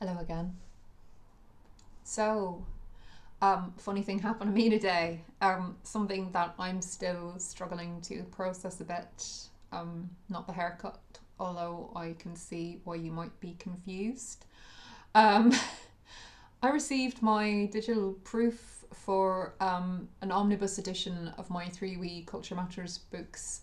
Hello again. So, funny thing happened to me today. Something that I'm still struggling to process a bit. Not the haircut, although I can see why you might be confused. Um, I received my digital proof for an omnibus edition of my three wee Culture Matters books.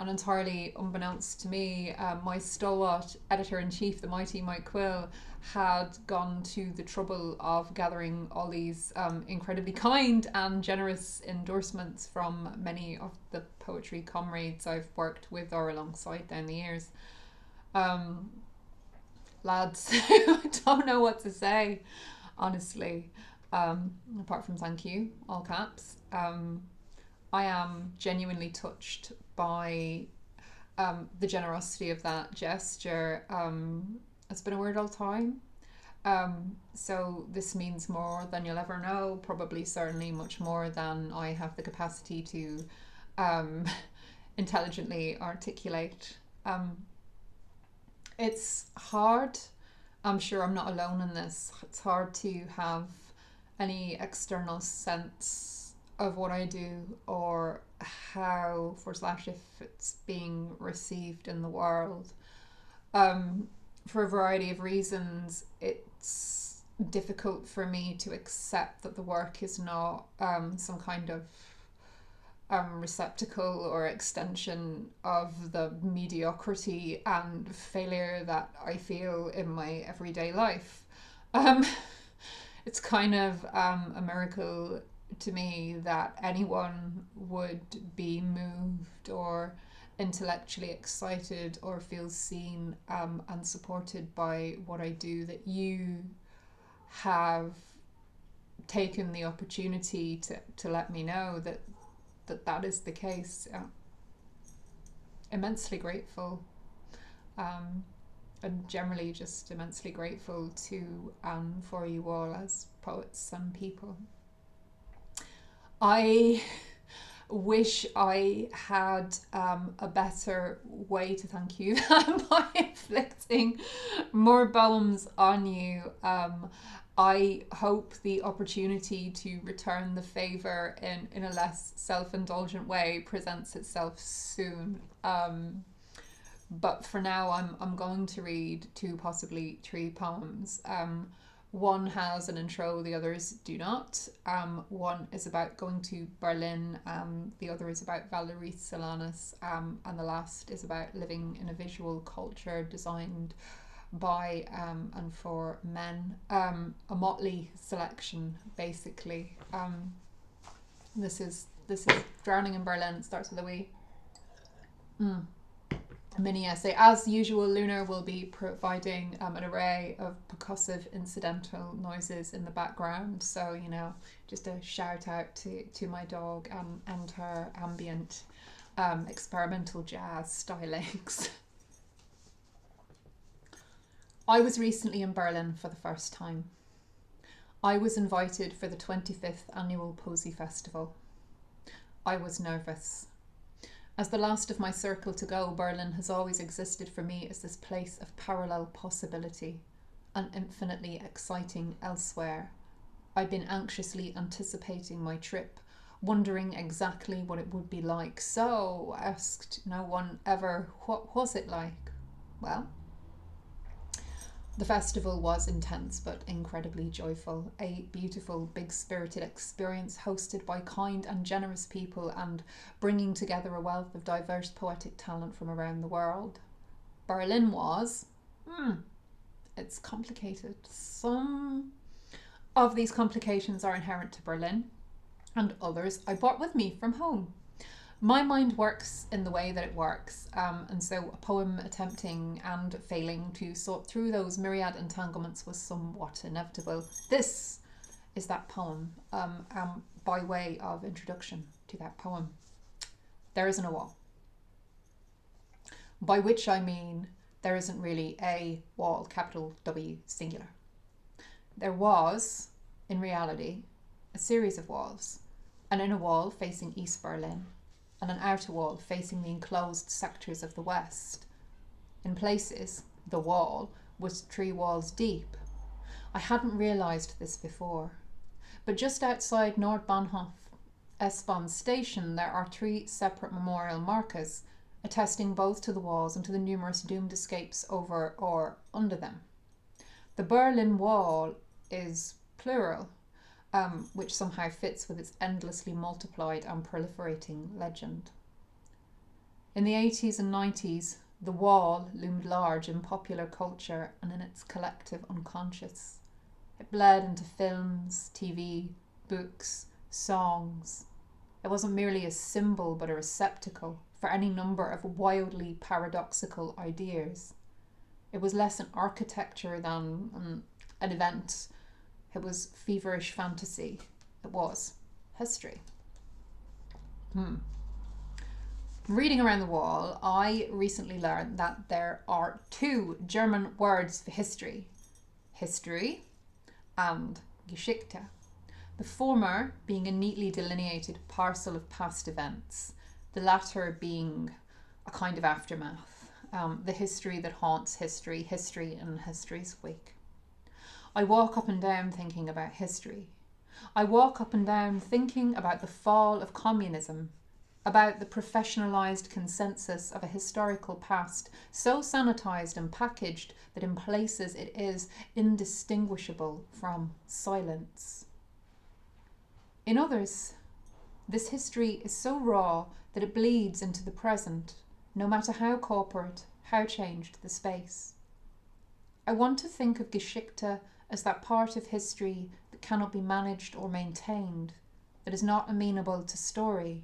And entirely unbeknownst to me, my stalwart editor in chief, the mighty Mike Quill, had gone to the trouble of gathering all these incredibly kind and generous endorsements from many of the poetry comrades I've worked with or alongside down the years. Um, Lads, I don't know what to say, honestly, apart from thank you, all caps. I am genuinely touched by the generosity of that gesture. It's been a weird old time. So this means more than you'll ever know, probably certainly much more than I have the capacity to um, intelligently articulate. Um, it's hard. I'm sure I'm not alone in this. It's hard to have any external sense of what I do or how forward slash if it's being received in the world. For a variety of reasons, it's difficult for me to accept that the work is not some kind of receptacle or extension of the mediocrity and failure that I feel in my everyday life. Um, it's kind of a miracle to me that anyone would be moved or intellectually excited or feels seen and supported by what I do, that you have taken the opportunity to let me know that is the case. Immensely grateful, um, and generally just immensely grateful to and for you all as poets and people. I wish I had a better way to thank you than by inflicting more poems on you. I hope the opportunity to return the favour in a less self-indulgent way presents itself soon. But for now, I'm going to read two, possibly three poems. One has an intro, the others do not. One is about going to Berlin, the other is about Valerie Solanas, and the last is about living in a visual culture designed by and for men. A motley selection, basically. This is Drowning in Berlin. It starts with a wee. A mini essay. As usual, Lunar will be providing an array of percussive incidental noises in the background. So, just a shout out to my dog and her ambient experimental jazz stylings. I was recently in Berlin for the first time. I was invited for the 25th annual Poesy Festival. I was nervous. As the last of my circle to go, Berlin has always existed for me as this place of parallel possibility, an infinitely exciting elsewhere. I'd been anxiously anticipating my trip, wondering exactly what it would be like. So, asked no one ever, what was it like? Well, the festival was intense but incredibly joyful, a beautiful, big-spirited experience hosted by kind and generous people and bringing together a wealth of diverse poetic talent from around the world. Berlin was, it's complicated. Some of these complications are inherent to Berlin, and others I brought with me from home. My mind works in the way that it works, and so a poem attempting and failing to sort through those myriad entanglements was somewhat inevitable. This is that poem, by way of introduction to that poem. There isn't a wall. By which I mean there isn't really a wall, capital W, singular. There was, in reality, a series of walls, an inner wall facing East Berlin, and an outer wall facing the enclosed sectors of the west. In places, the wall was 3 walls deep. I hadn't realised this before. But just outside Nordbahnhof, S-Bahn station, there are 3 separate memorial markers, attesting both to the walls and to the numerous doomed escapes over or under them. The Berlin Wall is plural, which somehow fits with its endlessly multiplied and proliferating legend. In the 80s and 90s, the wall loomed large in popular culture and in its collective unconscious. It bled into films, TV, books, songs. It wasn't merely a symbol but a receptacle for any number of wildly paradoxical ideas. It was less an architecture than an event. It was feverish fantasy. It was history. Reading around the wall, I recently learned that there are 2 German words for history. History and Geschichte. The former being a neatly delineated parcel of past events, the latter being a kind of aftermath, the history that haunts history in History's wake. I walk up and down thinking about history. I walk up and down thinking about the fall of communism, about the professionalised consensus of a historical past so sanitised and packaged that in places it is indistinguishable from silence. In others, this history is so raw that it bleeds into the present, no matter how corporate, how changed the space. I want to think of Geschichte as that part of history that cannot be managed or maintained, that is not amenable to story.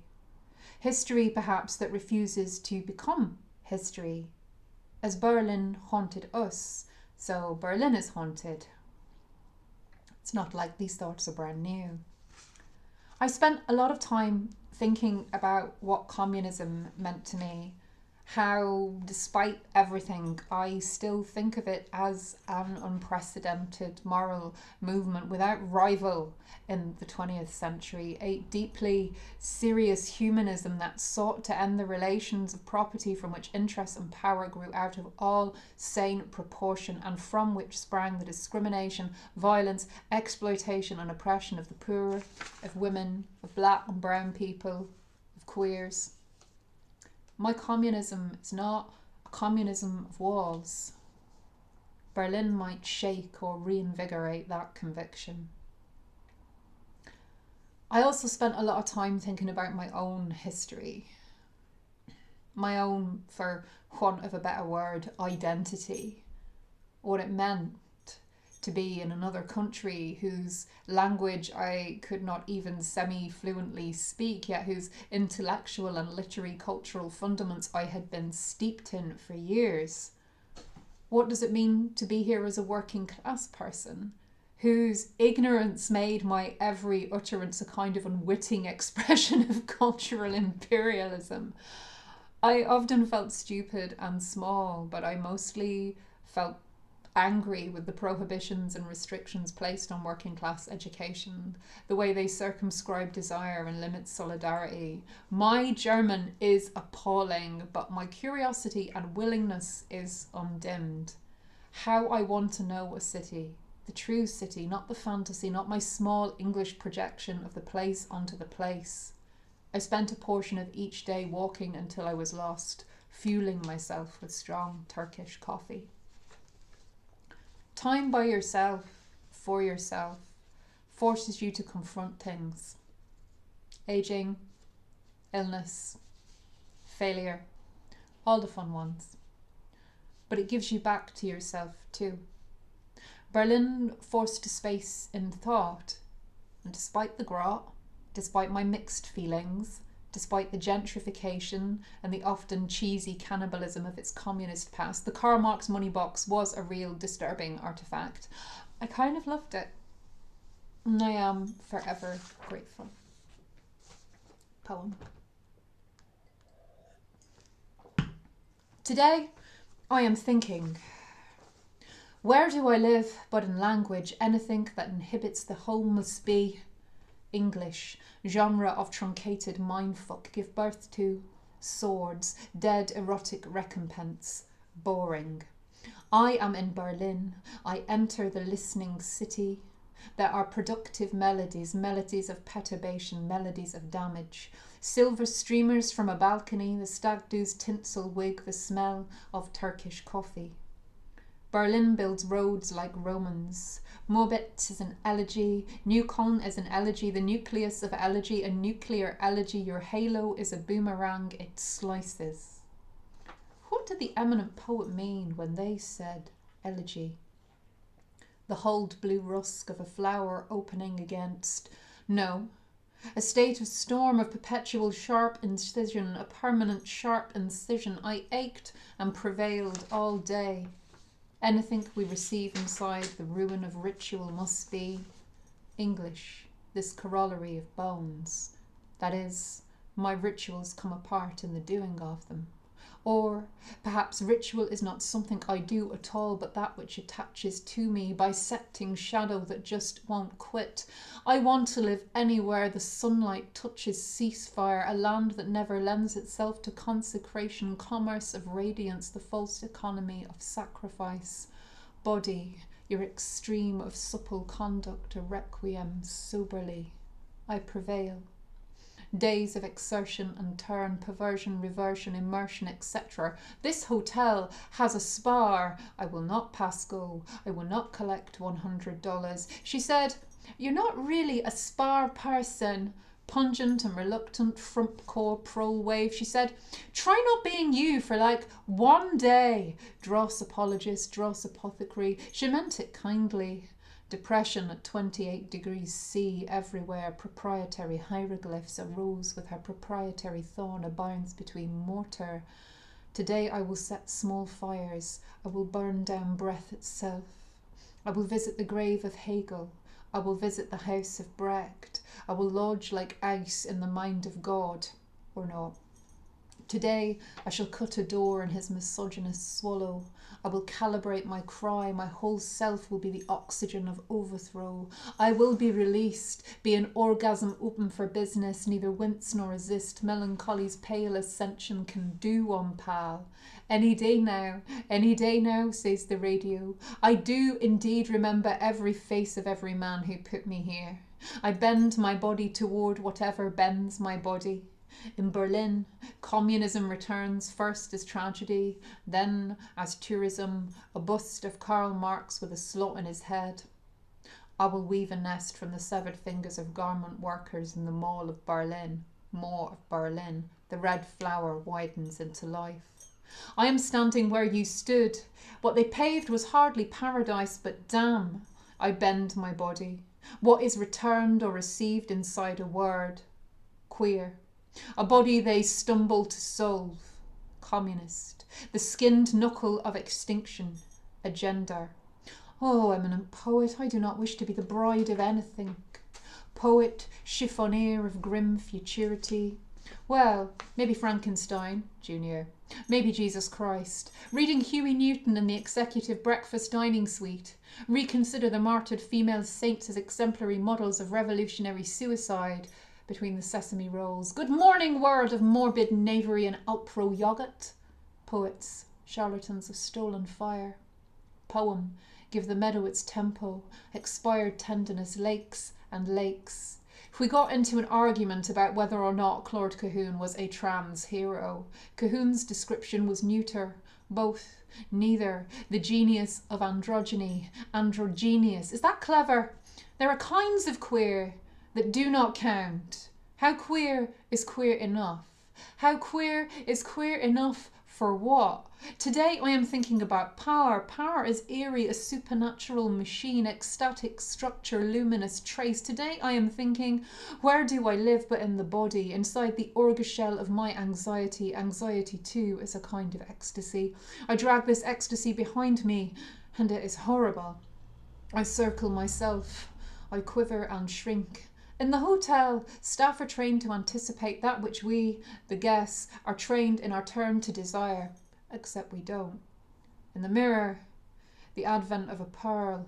History, perhaps, that refuses to become history. As Berlin haunted us, so Berlin is haunted. It's not like these thoughts are brand new. I spent a lot of time thinking about what communism meant to me, how, despite everything, I still think of it as an unprecedented moral movement without rival in the 20th century, a deeply serious humanism that sought to end the relations of property from which interest and power grew out of all sane proportion, and from which sprang the discrimination, violence, exploitation and oppression of the poor, of women, of black and brown people, of queers. My communism is not a communism of walls. Berlin might shake or reinvigorate that conviction. I also spent a lot of time thinking about my own history. My own, for want of a better word, identity. What it meant to be in another country whose language I could not even semi-fluently speak, yet whose intellectual and literary cultural fundaments I had been steeped in for years. What does it mean to be here as a working class person, whose ignorance made my every utterance a kind of unwitting expression of cultural imperialism? I often felt stupid and small, but I mostly felt angry with the prohibitions and restrictions placed on working class education, the way they circumscribe desire and limit solidarity. My German is appalling, but my curiosity and willingness is undimmed. How I want to know a city, the true city, not the fantasy, not my small English projection of the place onto the place. I spent a portion of each day walking until I was lost, fueling myself with strong Turkish coffee. Time by yourself, for yourself, forces you to confront things. Aging, illness, failure, all the fun ones. But it gives you back to yourself too. Berlin forced a space in thought, and despite the grot, despite my mixed feelings, despite the gentrification and the often cheesy cannibalism of its communist past, the Karl Marx money box was a real disturbing artifact. I kind of loved it, and I am forever grateful. Poem. Today, I am thinking, where do I live but in language? Anything that inhibits the whole must be English, genre of truncated mindfuck, give birth to swords, dead erotic recompense, boring. I am in Berlin. I enter the listening city. There are productive melodies, melodies of perturbation, melodies of damage. Silver streamers from a balcony, the stag do's tinsel wig, the smell of Turkish coffee. Berlin builds roads like Romans. Mobit is an elegy. Newcon is an elegy. The nucleus of elegy, a nuclear elegy. Your halo is a boomerang. It slices. What did the eminent poet mean when they said elegy? The hulled blue rusk of a flower opening against. No. A state of storm of perpetual sharp incision, a permanent sharp incision. I ached and prevailed all day. Anything we receive inside the ruin of ritual must be English, this corollary of bones. That is, my rituals come apart in the doing of them. Or perhaps ritual is not something I do at all, but that which attaches to me, bisecting shadow that just won't quit. I want to live anywhere the sunlight touches ceasefire, a land that never lends itself to consecration, commerce of radiance, the false economy of sacrifice. Body, your extreme of supple conduct, a requiem soberly. I prevail. Days of exertion and turn, perversion, reversion, immersion, etc. This hotel has a spa. I will not pass go. I will not collect $100. She said, "You're not really a spa person." Pungent and reluctant frump core prole wave. She said, "Try not being you for like one day." Dross apologist, dross apothecary. She meant it kindly. Depression at 28 degrees C everywhere. Proprietary hieroglyphs. A rose with her proprietary thorn abounds between mortar. Today I will set small fires. I will burn down breath itself. I will visit the grave of Hegel. I will visit the house of Brecht. I will lodge like ice in the mind of God. Or not. Today I shall cut a door in his misogynist swallow. I will calibrate my cry. My whole self will be the oxygen of overthrow. I will be released, be an orgasm open for business, neither wince nor resist. Melancholy's pale ascension can do one, pal. Any day now, says the radio. I do indeed remember every face of every man who put me here. I bend my body toward whatever bends my body. In Berlin, communism returns first as tragedy, then as tourism, a bust of Karl Marx with a slot in his head. I will weave a nest from the severed fingers of garment workers in the Mall of Berlin. More of Berlin. The red flower widens into life. I am standing where you stood. What they paved was hardly paradise, but damn, I bend my body. What is returned or received inside a word? Queer. A body they stumble to solve. Communist. The skinned knuckle of extinction. A gender. Oh, eminent poet, I do not wish to be the bride of anything. Poet, chiffonnier of grim futurity. Well, maybe Frankenstein, Junior. Maybe Jesus Christ. Reading Huey Newton in the executive breakfast dining suite. Reconsider the martyred female saints as exemplary models of revolutionary suicide between the sesame rolls. Good morning, world of morbid knavery and Alpro yogurt. Poets, charlatans of stolen fire. Poem, give the meadow its tempo, expired tenderness, lakes and lakes. If we got into an argument about whether or not Claude Cahun was a trans hero, Cahun's description was neuter, both, neither, the genius of androgyny, androgynous. Is that clever? There are kinds of queer that do not count. How queer is queer enough? How queer is queer enough for what? Today I am thinking about power. Power is eerie, a supernatural machine, ecstatic structure, luminous trace. Today I am thinking, where do I live but in the body, inside the orga shell of my anxiety. Anxiety too is a kind of ecstasy. I drag this ecstasy behind me, and it is horrible. I circle myself. I quiver and shrink. In the hotel, staff are trained to anticipate that which we, the guests, are trained in our turn to desire, except we don't. In the mirror, the advent of a pearl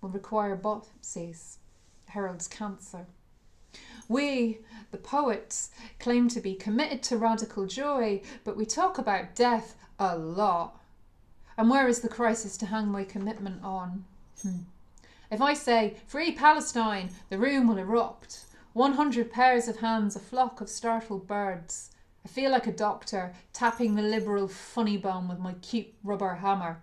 will require biopsies, heralds cancer. We, the poets, claim to be committed to radical joy, but we talk about death a lot. And where is the crisis to hang my commitment on? If I say, "Free Palestine," the room will erupt. 100 pairs of hands, a flock of startled birds. I feel like a doctor tapping the liberal funny bone with my cute rubber hammer.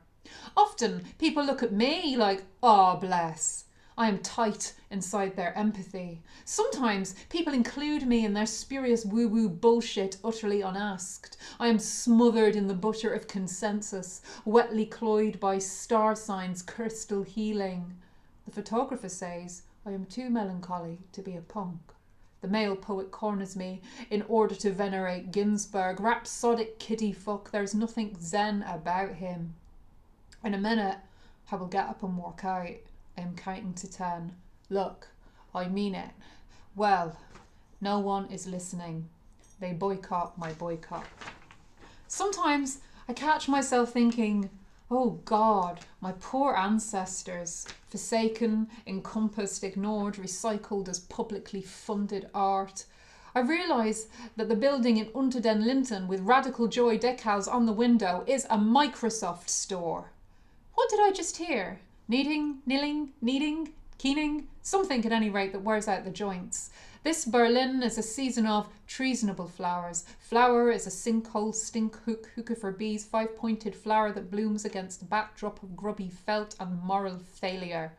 Often people look at me like, "Oh, bless." I am tight inside their empathy. Sometimes people include me in their spurious woo-woo bullshit utterly unasked. I am smothered in the butter of consensus, wetly cloyed by star signs crystal healing. The photographer says I am too melancholy to be a punk. The male poet corners me in order to venerate Ginsberg. Rhapsodic kiddie fuck, there's nothing zen about him. In a minute, I will get up and walk out. I am counting to 10. Look, I mean it. Well, no one is listening. They boycott my boycott. Sometimes I catch myself thinking, oh God, my poor ancestors, forsaken, encompassed, ignored, recycled as publicly funded art. I realise that the building in Unter den Linden with Radical Joy decals on the window is a Microsoft store. What did I just hear? Kneading, keening, something at any rate that wears out the joints. This Berlin is a season of treasonable flowers. Flower is a sinkhole, stink hook, hookah for bees, 5-pointed flower that blooms against a backdrop of grubby felt and moral failure.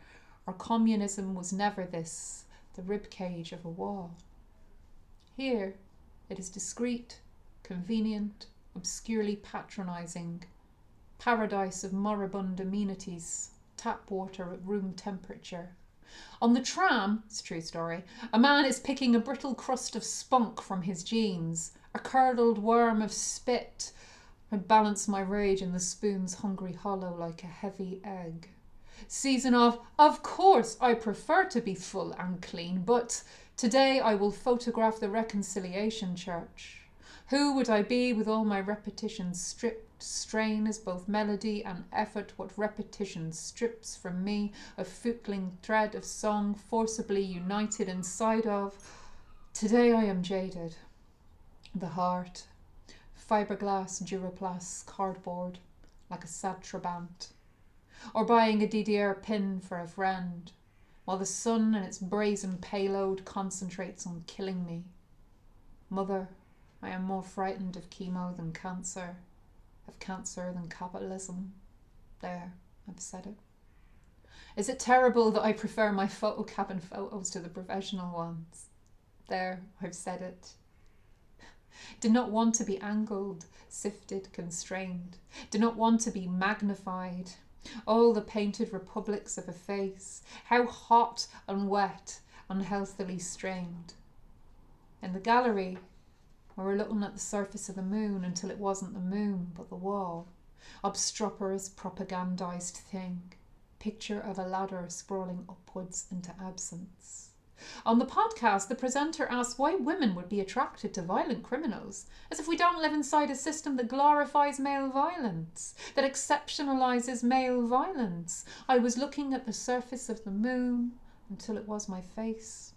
Our communism was never this, the ribcage of a wall. Here, it is discreet, convenient, obscurely patronising. Paradise of moribund amenities. Tap water at room temperature. On the tram, it's a true story, a man is picking a brittle crust of spunk from his jeans, a curdled worm of spit. I balance my rage in the spoon's hungry hollow like a heavy egg. Season of course I prefer to be full and clean, but today I will photograph the Reconciliation Church. Who would I be with all my repetitions stripped? Strain is both melody and effort, what repetition strips from me, a footling thread of song forcibly united inside of. Today I am jaded. The heart, fiberglass, Duraplast, cardboard, like a sad Trabant. Or buying a DDR pin for a friend, while the sun and its brazen payload concentrates on killing me. Mother, I am more frightened of chemo than cancer. Of cancer than capitalism. There, I've said it. Is it terrible that I prefer my photo cabin photos to the professional ones? There, I've said it. Did not want to be angled, sifted, constrained. Did not want to be magnified. All the painted republics of a face, how hot and wet, unhealthily strained. In the gallery, we were looking at the surface of the moon until it wasn't the moon, but the wall. Obstreperous, propagandized thing. Picture of a ladder sprawling upwards into absence. On the podcast, the presenter asked why women would be attracted to violent criminals, as if we don't live inside a system that glorifies male violence, that exceptionalizes male violence. I was looking at the surface of the moon until it was my face.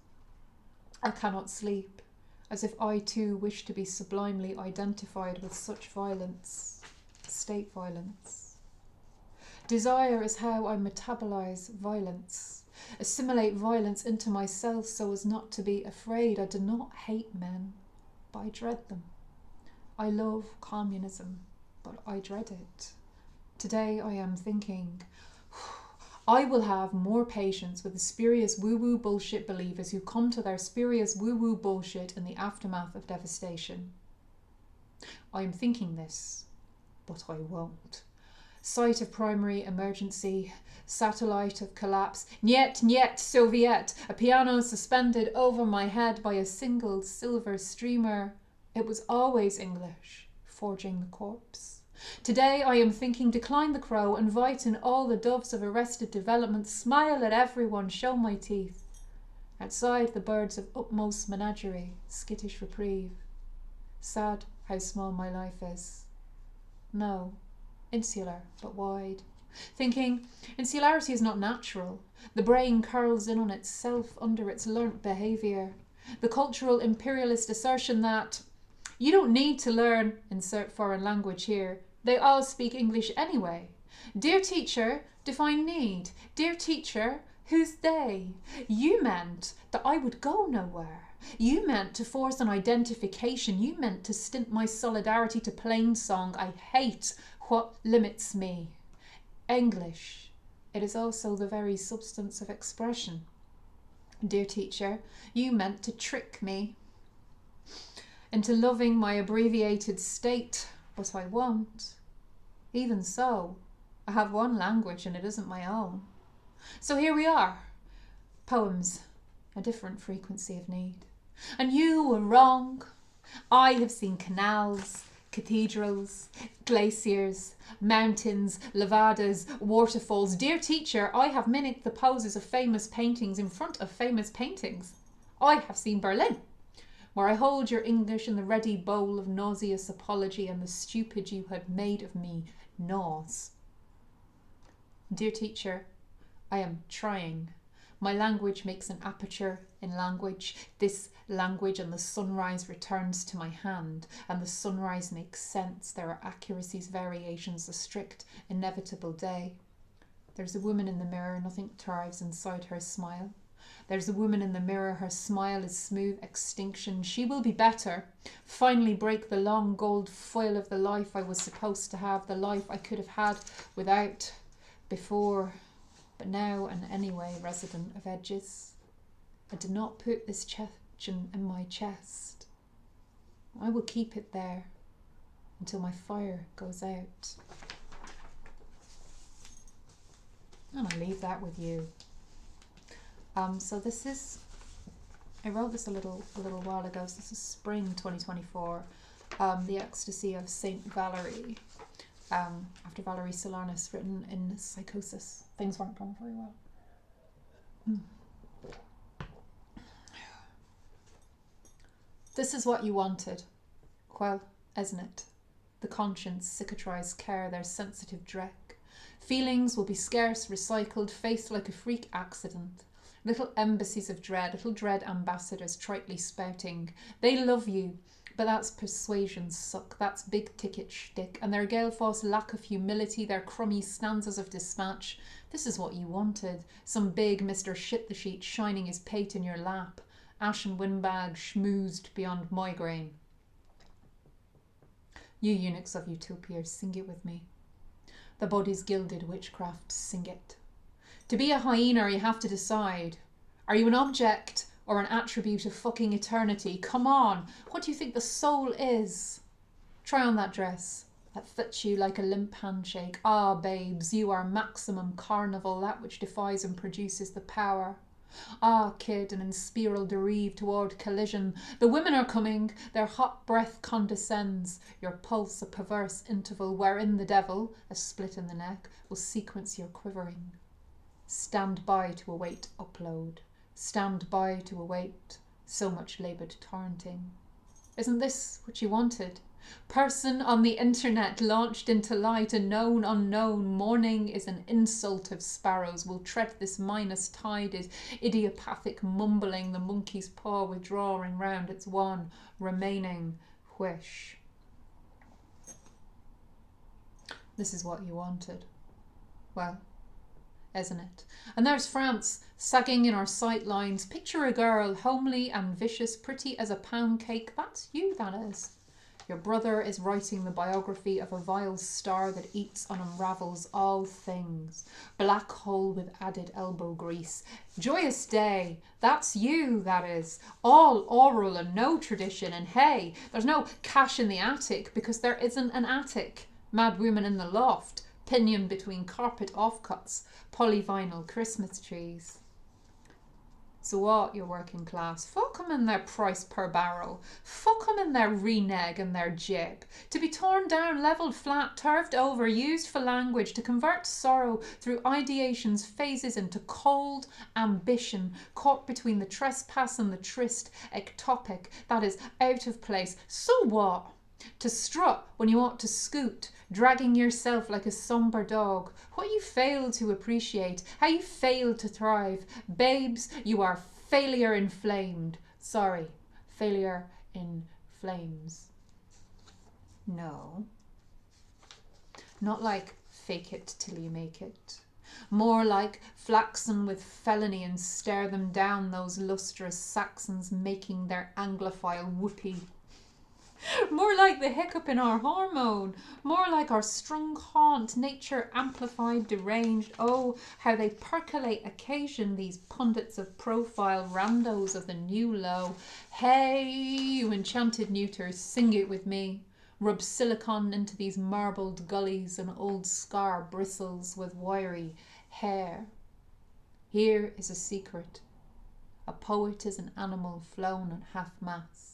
I cannot sleep. As if I too wish to be sublimely identified with such violence, state violence. Desire is how I metabolize violence, assimilate violence into myself so as not to be afraid. I do not hate men, but I dread them. I love communism, but I dread it. Today I am thinking, I will have more patience with the spurious woo-woo bullshit believers who come to their spurious woo-woo bullshit in the aftermath of devastation. I am thinking this, but I won't. Site of primary emergency, satellite of collapse, niet, Soviet, a piano suspended over my head by a single silver streamer. It was always English, forging the corpse. Today I am thinking decline the crow, invite in all the doves of arrested development, smile at everyone, show my teeth. Outside the birds of utmost menagerie, skittish reprieve. Sad how small my life is. No, insular but wide. Thinking, insularity is not natural. The brain curls in on itself under its learnt behaviour. The cultural imperialist assertion that you don't need to learn, insert foreign language here, they all speak English anyway. Dear teacher, define need. Dear teacher, who's they? You meant that I would go nowhere. You meant to force an identification. You meant to stint my solidarity to plain song. I hate what limits me. English, it is also the very substance of expression. Dear teacher, you meant to trick me into loving my abbreviated state, but I won't. Even so, I have one language and it isn't my own. So here we are. Poems, a different frequency of need. And you were wrong. I have seen canals, cathedrals, glaciers, mountains, levadas, waterfalls. Dear teacher, I have mimicked the poses of famous paintings in front of famous paintings. I have seen Berlin, where I hold your English in the ready bowl of nauseous apology, and the stupid you had made of me gnaws. Dear teacher, I am trying. My language makes an aperture in language. This language, and the sunrise returns to my hand, and the sunrise makes sense. There are accuracies, variations, a strict, inevitable day. There's a woman in the mirror, nothing thrives inside her smile. There's a woman in the mirror, her smile is smooth extinction. She will be better. Finally break the long gold foil of the life I was supposed to have, the life I could have had without, before, but now and anyway, resident of edges. I did not put this question in my chest. I will keep it there until my fire goes out. And I leave that with you. So this is, I wrote this a little while ago, so this is spring 2024, The Ecstasy of Saint Valerie, after Valerie Solanas, written in psychosis. Things weren't going very well. This is what you wanted. Well, isn't it? The conscience, cicatrized care, their sensitive dreck. Feelings will be scarce, recycled, faced like a freak accident. Little embassies of dread, little dread ambassadors tritely spouting. They love you, but that's persuasion suck, that's big ticket shtick, and their Gaelfoss lack of humility, their crummy stanzas of dispatch. This is what you wanted. Some big Mr. Shit the Sheet shining his pate in your lap. Ashen windbag schmoozed beyond migraine. You eunuchs of utopia, sing it with me. The body's gilded witchcraft, sing it. To be a hyena, you have to decide. Are you an object or an attribute of fucking eternity? Come on, what do you think the soul is? Try on that dress. That fits you like a limp handshake. Ah, babes, you are maximum carnival, that which defies and produces the power. Ah, kid, and in spiral derive toward collision. The women are coming, their hot breath condescends. Your pulse a perverse interval wherein the devil, a split in the neck, will sequence your quivering. Stand by to await upload. Stand by to await so much laboured torrenting. Isn't this what you wanted? Person on the internet launched into light, a known unknown. Morning is an insult of sparrows. Will tread this minus tide is idiopathic mumbling, the monkey's paw withdrawing round its one remaining wish. This is what you wanted. Well, isn't it? And there's France, sagging in our sight lines. Picture a girl, homely and vicious, pretty as a pound cake. That's you, that is. Your brother is writing the biography of a vile star that eats and unravels all things. Black hole with added elbow grease. Joyous day. That's you, that is. All oral and no tradition. And hey, there's no cash in the attic because there isn't an attic. Mad woman in the loft. Pinion between carpet offcuts. Polyvinyl Christmas trees. So what, your working class? Fuck them in their price per barrel. Fuck them in their renege and their jib. To be torn down, levelled flat, turfed over, used for language, to convert sorrow through ideation's phases into cold ambition, caught between the trespass and the tryst, ectopic, that is, out of place. So what? To strut when you ought to scoot, dragging yourself like a sombre dog. What you fail to appreciate, how you fail to thrive. Babes, you are failure inflamed. Sorry, failure in flames. No. Not like fake it till you make it. More like flaxen with felony and stare them down, those lustrous Saxons making their Anglophile whoopee. More like the hiccup in our hormone, more like our strung haunt, nature amplified, deranged. Oh, how they percolate occasion, these pundits of profile, randos of the new low. Hey, you enchanted neuters, sing it with me. Rub silicon into these marbled gullies, and old scar bristles with wiry hair. Here is a secret. A poet is an animal flown on half-mast.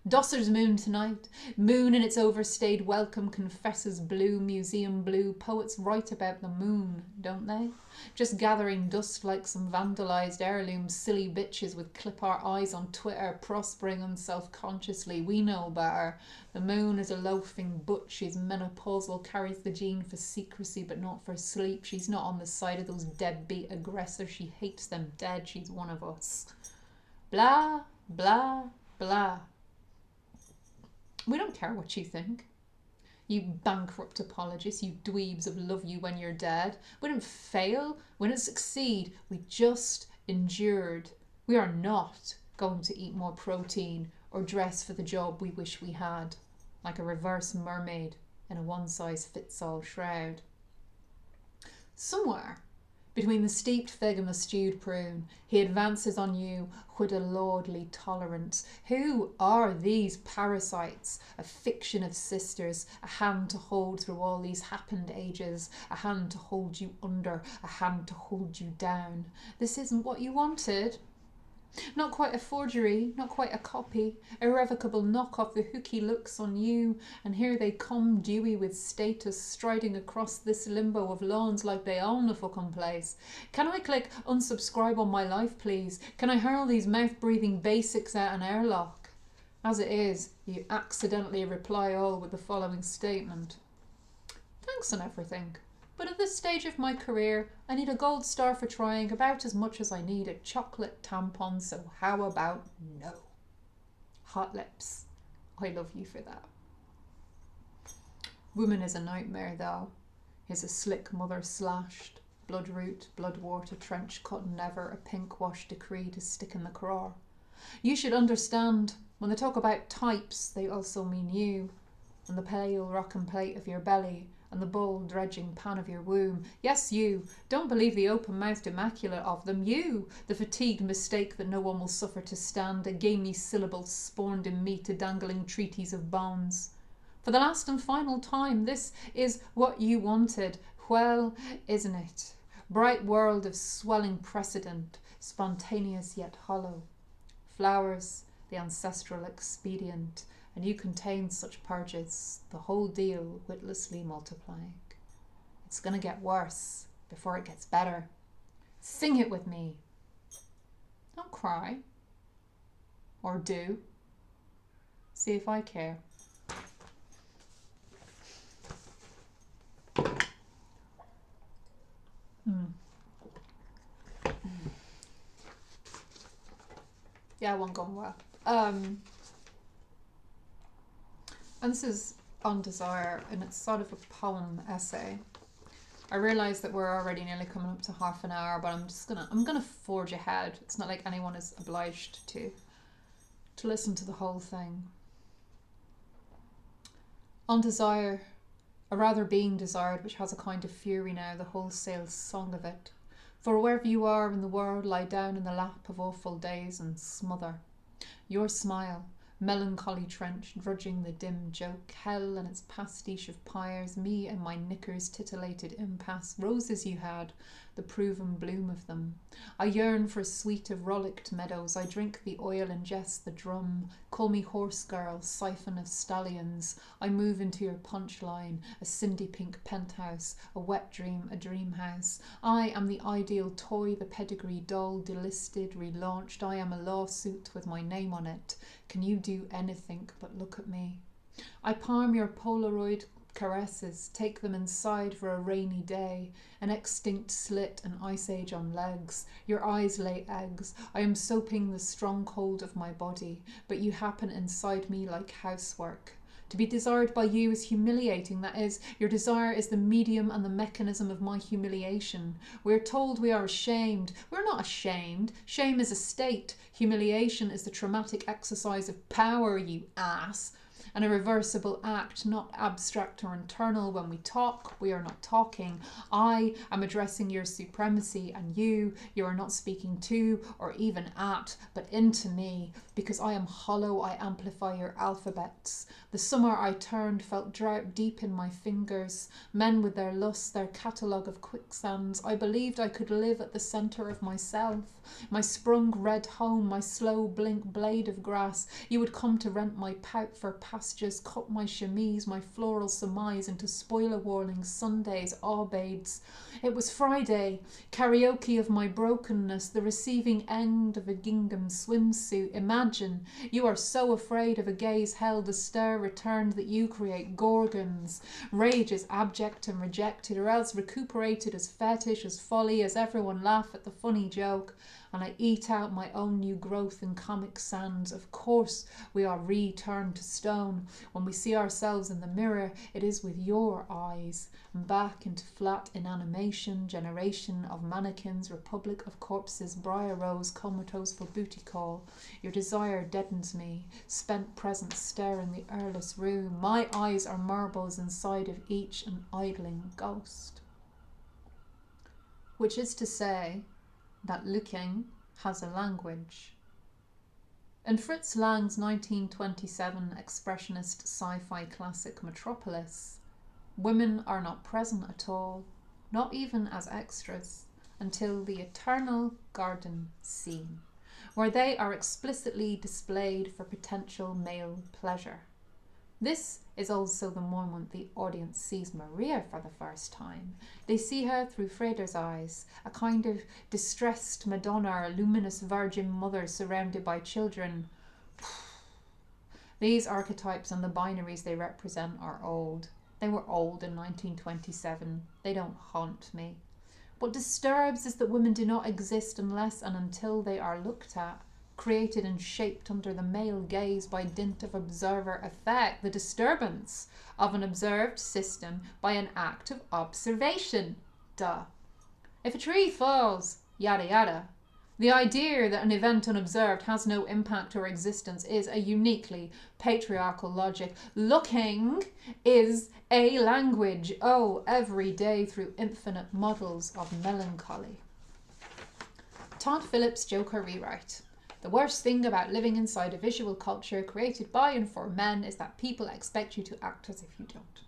Dosser's moon tonight. Moon in its overstayed welcome confesses blue, museum blue. Poets write about the moon, don't they? Just gathering dust like some vandalized heirloom. Silly bitches with clip our eyes on Twitter, prospering unself-consciously. We know better. The moon is a loafing butch. She's menopausal, carries the gene for secrecy but not for sleep. She's not on the side of those deadbeat aggressors. She hates them dead. She's one of us. Blah, blah, blah. We don't care what you think. You bankrupt apologists, you dweebs of love you when you're dead. We didn't fail, we didn't succeed, we just endured. We are not going to eat more protein or dress for the job we wish we had, like a reverse mermaid in a one-size-fits-all shroud. Somewhere between the steeped fig and the stewed prune, he advances on you with a lordly tolerance. Who are these parasites? A fiction of sisters, a hand to hold through all these happened ages, a hand to hold you under, a hand to hold you down. This isn't what you wanted. Not quite a forgery, not quite a copy, irrevocable knock-off the hooky looks on you, and here they come, dewy with status, striding across this limbo of lawns like they own the fucking place. Can I click unsubscribe on my life, please? Can I hurl these mouth-breathing basics out an airlock? As it is, you accidentally reply all with the following statement. Thanks on everything. But at this stage of my career, I need a gold star for trying about as much as I need a chocolate tampon, so how about no? Hot lips. I love you for that. Woman is a nightmare, though. Is a slick mother slashed, bloodroot, bloodwater, trench cut, never a pink wash decree to stick in the craw. You should understand, when they talk about types, they also mean you, and the pale rockin' plate of your belly, and the bold dredging pan of your womb. Yes, you. Don't believe the open-mouthed immaculate of them. You, the fatigued mistake that no one will suffer to stand, a gamey syllable spawned in me to dangling treaties of bones. For the last and final time, this is what you wanted. Well, isn't it? Bright world of swelling precedent, spontaneous yet hollow. Flowers, the ancestral expedient, and you contain such purges, the whole deal witlessly multiplying. It's gonna get worse before it gets better. Sing it with me. Don't cry. Or do. See if I care. Yeah, one gone well. And this is on desire, and it's sort of a poem essay. I realise that we're already nearly coming up to half an hour, but I'm gonna forge ahead. It's not like anyone is obliged to listen to the whole thing. On desire, or rather being desired, which has a kind of fury now, the wholesale song of it. For wherever you are in the world, lie down in the lap of awful days and smother. Your smile, melancholy trench, drudging the dim joke, hell and its pastiche of pyres, me and my knickers titillated impasse, roses you had, the proven bloom of them. I yearn for a suite of rollicked meadows, I drink the oil, ingest the drum, call me horse girl, siphon of stallions, I move into your punchline, a cindy pink penthouse, a wet dream, a dream house. I am the ideal toy, the pedigree doll, delisted, relaunched, I am a lawsuit with my name on it. Can you do anything but look at me? I palm your Polaroid caresses, take them inside for a rainy day, an extinct slit, an ice age on legs. Your eyes lay eggs. I am soaping the stronghold of my body, but you happen inside me like housework. To be desired by you is humiliating. That is, your desire is the medium and the mechanism of my humiliation. We're told we are ashamed. We're not ashamed. Shame is a state. Humiliation is the traumatic exercise of power, you ass. An irreversible act, not abstract or internal. When we talk, we are not talking. I am addressing your supremacy, and you are not speaking to or even at, but into me. Because I am hollow, I amplify your alphabets. The summer I turned felt drought deep in my fingers. Men with their lusts, their catalogue of quicksands. I believed I could live at the centre of myself. My sprung red home, my slow blink blade of grass. You would come to rent my pout for pastures, cut my chemise, my floral surmise into spoiler warning Sundays, aubades. It was Friday, karaoke of my brokenness, the receiving end of a gingham swimsuit. Imagine, you are so afraid of a gaze held, a stare returned that you create gorgons. Rage is abject and rejected, or else recuperated as fetish, as folly, as everyone laugh at the funny joke. And I eat out my own new growth in comic sans. Of course we are returned to stone. When we see ourselves in the mirror, it is with your eyes. And back into flat inanimation, generation of mannequins, republic of corpses, briar rose, comatose for booty call. Your desire deadens me, spent presence stare in the airless room. My eyes are marbles inside of each an idling ghost. Which is to say, that looking has a language. In Fritz Lang's 1927 expressionist sci-fi classic Metropolis, women are not present at all, not even as extras, until the eternal garden scene, where they are explicitly displayed for potential male pleasure. This is also the moment the audience sees Maria for the first time. They see her through Freder's eyes, a kind of distressed Madonna, a luminous Virgin Mother surrounded by children. These archetypes and the binaries they represent are old. They were old in 1927. They don't haunt me. What disturbs is that women do not exist unless and until they are looked at, created and shaped under the male gaze by dint of observer effect, the disturbance of an observed system by an act of observation. Duh. If a tree falls, yada yada. The idea that an event unobserved has no impact or existence is a uniquely patriarchal logic. Looking is a language. Oh, every day through infinite models of melancholy. Todd Phillips' Joker rewrite. The worst thing about living inside a visual culture created by and for men is that people expect you to act as if you don't.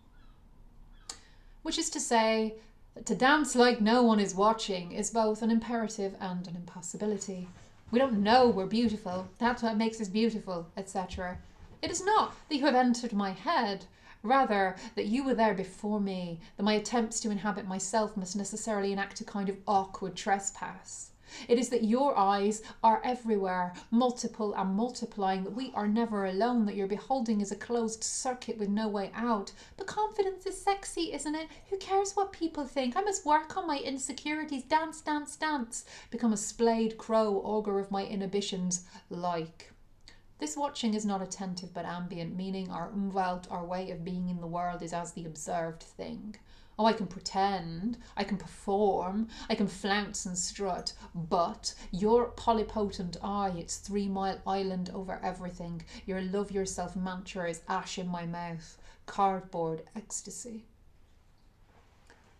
Which is to say that to dance like no one is watching is both an imperative and an impossibility. We don't know we're beautiful, that's what makes us beautiful, etc. It is not that you have entered my head, rather that you were there before me, that my attempts to inhabit myself must necessarily enact a kind of awkward trespass. It is that your eyes are everywhere, multiple and multiplying, that we are never alone, that your beholding is a closed circuit with no way out. But confidence is sexy, isn't it? Who cares what people think? I must work on my insecurities, dance, dance, dance, become a splayed crow, augur of my inhibitions, like. This watching is not attentive but ambient, meaning our umwelt, our way of being in the world, is as the observed thing. Oh, I can pretend, I can perform, I can flounce and strut, but your polypotent eye, its 3 Mile Island over everything, your love yourself mantra is ash in my mouth, cardboard ecstasy.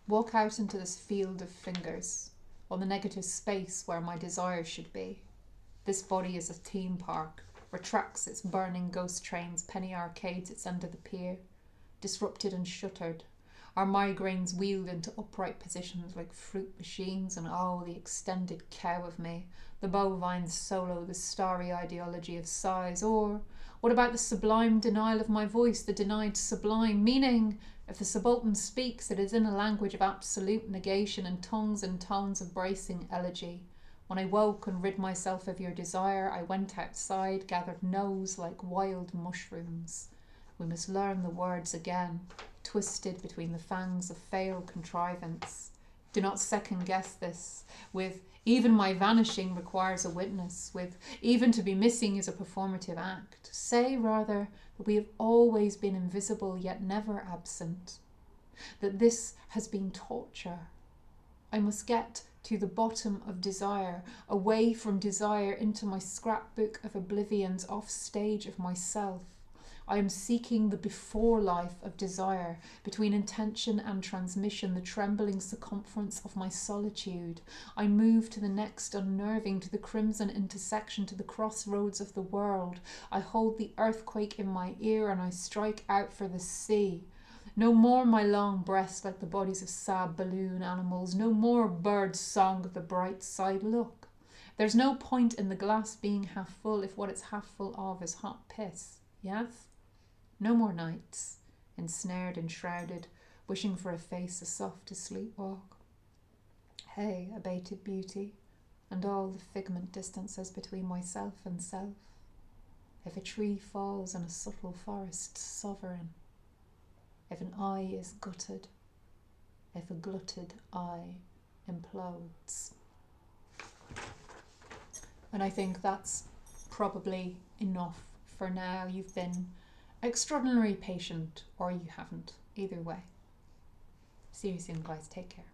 Walk out into this field of fingers, on the negative space where my desire should be. This body is a theme park, retracts its burning ghost trains, penny arcades its end of the pier, disrupted and shuttered. Our migraines wheeled into upright positions like fruit machines, and oh, the extended cow of me, the bovine solo, the starry ideology of size. Or what about the sublime denial of my voice, the denied sublime? Meaning, if the subaltern speaks, it is in a language of absolute negation and tongues and tones of bracing elegy. When I woke and rid myself of your desire, I went outside, gathered no's like wild mushrooms. We must learn the words again, twisted between the fangs of failed contrivance. Do not second guess this. With even my vanishing requires a witness. With even to be missing is a performative act. Say rather that we have always been invisible yet never absent. That this has been torture. I must get to the bottom of desire, away from desire into my scrapbook of oblivions, off stage of myself. I am seeking the before life of desire, between intention and transmission, the trembling circumference of my solitude. I move to the next unnerving, to the crimson intersection, to the crossroads of the world. I hold the earthquake in my ear and I strike out for the sea. No more my long breaths like the bodies of sad balloon animals. No more bird song of the bright side. Look, there's no point in the glass being half full if what it's half full of is hot piss. Yes? No more nights, ensnared and shrouded, wishing for a face as soft as sleepwalk. Hey, abated beauty, and all the figment distances between myself and self. If a tree falls in a subtle forest, sovereign. If an eye is gutted, if a glutted eye implodes. And I think that's probably enough for now. You've been extraordinarily patient, or you haven't. Either way. See you soon, guys. Take care.